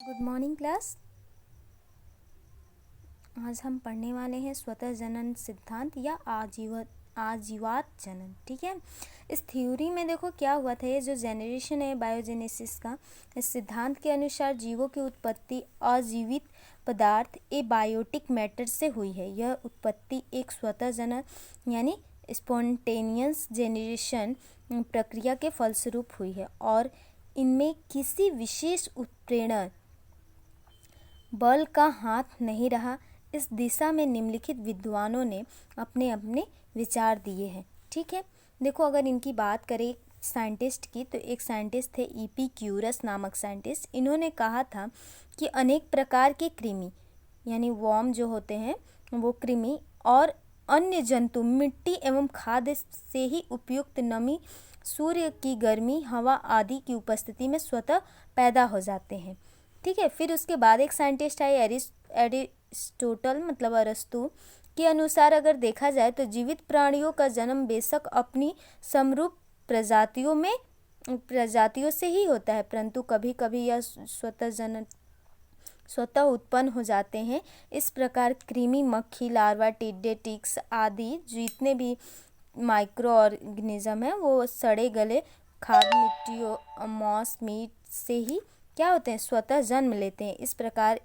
Good morning class. आज हम पढ़ने वाले हैं स्वतः जनन सिद्धांत या आजीवात जनन। ठीक है, इस थ्योरी में देखो क्या हुआ था। ये जो जेनरेशन है बायोजेनेसिस का, इस सिद्धांत के अनुसार जीवों की उत्पत्ति अजीवित पदार्थ एबायोटिक मैटर से हुई है। यह उत्पत्ति एक स्वतः जनन यानी स्पॉन्टेनियस जेनरेशन प्रक्रिया के फलस्वरूप हुई है और इनमें किसी विशेष उत्प्रेरण बल का हाथ नहीं रहा। इस दिशा में निम्नलिखित विद्वानों ने अपने अपने विचार दिए हैं। ठीक है, देखो अगर इनकी बात करें साइंटिस्ट की, तो एक साइंटिस्ट थे इपिक्यूरस नामक साइंटिस्ट। इन्होंने कहा था कि अनेक प्रकार के कृमि यानी वॉर्म जो होते हैं वो कृमि और अन्य जंतु मिट्टी एवं खाद्य से ही उपयुक्त नमी, सूर्य की गर्मी, हवा आदि की उपस्थिति में स्वतः पैदा हो जाते हैं। ठीक है, फिर उसके बाद एक साइंटिस्ट आए एरिस्टोटल मतलब अरस्तु के अनुसार अगर देखा जाए तो जीवित प्राणियों का जन्म बेशक अपनी समरूप प्रजातियों से ही होता है, परंतु कभी कभी यह स्वतः उत्पन्न हो जाते हैं। इस प्रकार कृमि, मक्खी, लार्वा, टिड्डे, टिक्स आदि जितने भी माइक्रो ऑर्गेनिज्म हैं वो सड़े गले खाद्य, मिट्टी, मॉस, मीट से ही क्या होते हैं, स्वतः जन्म लेते हैं। इस प्रकार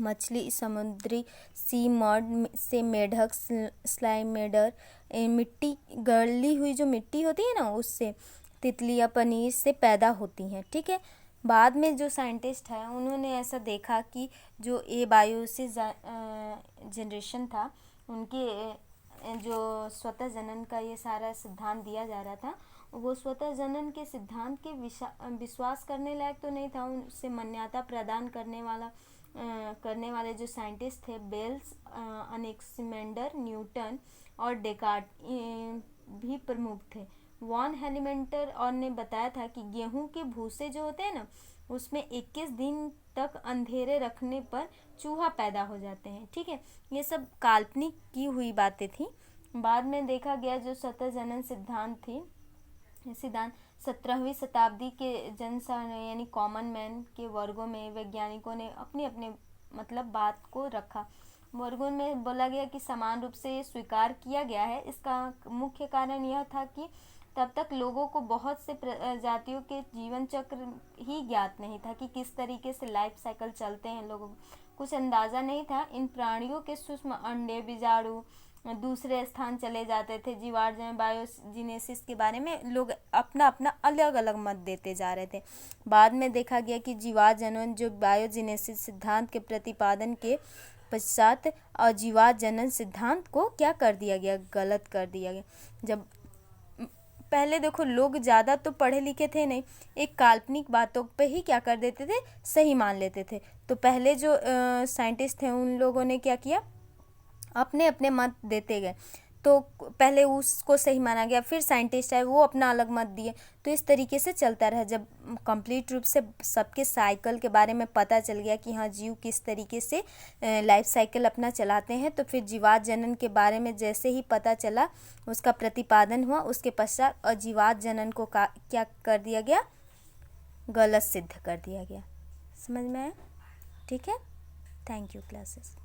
मछली, समुद्री सी मड से मेढक, स्लाइमेडर, मिट्टी गली हुई जो मिट्टी होती है ना उससे, तितलियाँ पनीर से पैदा होती हैं। ठीक है, बाद में जो साइंटिस्ट है उन्होंने ऐसा देखा कि जो एबायोसिस जनरेशन था उनके जो स्वतः जनन का ये सारा सिद्धांत दिया जा रहा था, वो स्वतः जनन के सिद्धांत के विश्वास करने लायक तो नहीं था। उससे मान्यता प्रदान करने वाले जो साइंटिस्ट थे बेल्स, अनेक्सिमेंडर, न्यूटन और डेकार्ट भी प्रमुख थे। वॉन हेलीमेंटर और ने बताया था कि गेहूं के भूसे जो होते हैं ना उसमें 21 दिन तक अंधेरे रखने पर चूहा पैदा हो जाते हैं। ठीक है, ये सब काल्पनिक की हुई बातें थी। बाद में देखा गया जो स्वतः जनन सिद्धांत 17वीं शताब्दी के यानी कॉमन मैन के वर्गों में वैज्ञानिकों ने अपने अपने मतलब बात को रखा। वर्गों में बोला गया कि समान रूप से स्वीकार किया गया है। इसका मुख्य कारण यह था कि तब तक लोगों को बहुत से प्रजातियों के जीवन चक्र ही ज्ञात नहीं था कि किस तरीके से लाइफ साइकिल चलते हैं। लोगों को कुछ अंदाज़ा नहीं था। इन प्राणियों के सूक्ष्म अंडे, बीजाणु दूसरे स्थान चले जाते थे। जीवाणु बायोजेनेसिस के बारे में लोग अपना अपना अलग अलग मत देते जा रहे थे। बाद में देखा गया कि जीवात जनन जो बायोजेनेसिस सिद्धांत के प्रतिपादन के पश्चात अजीवात जनन सिद्धांत को क्या कर दिया गया, गलत कर दिया गया। जब पहले देखो लोग ज़्यादा तो पढ़े लिखे थे नहीं, एक काल्पनिक बातों पे ही क्या कर देते थे, सही मान लेते थे। तो पहले जो साइंटिस्ट थे उन लोगों ने क्या किया, अपने अपने मत देते गए। तो पहले उसको सही माना गया, फिर साइंटिस्ट आए वो अपना अलग मत दिए। तो इस तरीके से चलता रहा। जब कंप्लीट रूप से सबके साइकिल के बारे में पता चल गया कि हाँ जीव किस तरीके से लाइफ साइकिल अपना चलाते हैं, तो फिर जीवात जनन के बारे में जैसे ही पता चला उसका प्रतिपादन हुआ, उसके पश्चात अजीवात जनन को क्या कर दिया गया, गलत सिद्ध कर दिया गया। समझ में आया? ठीक है, थैंक यू क्लासेस।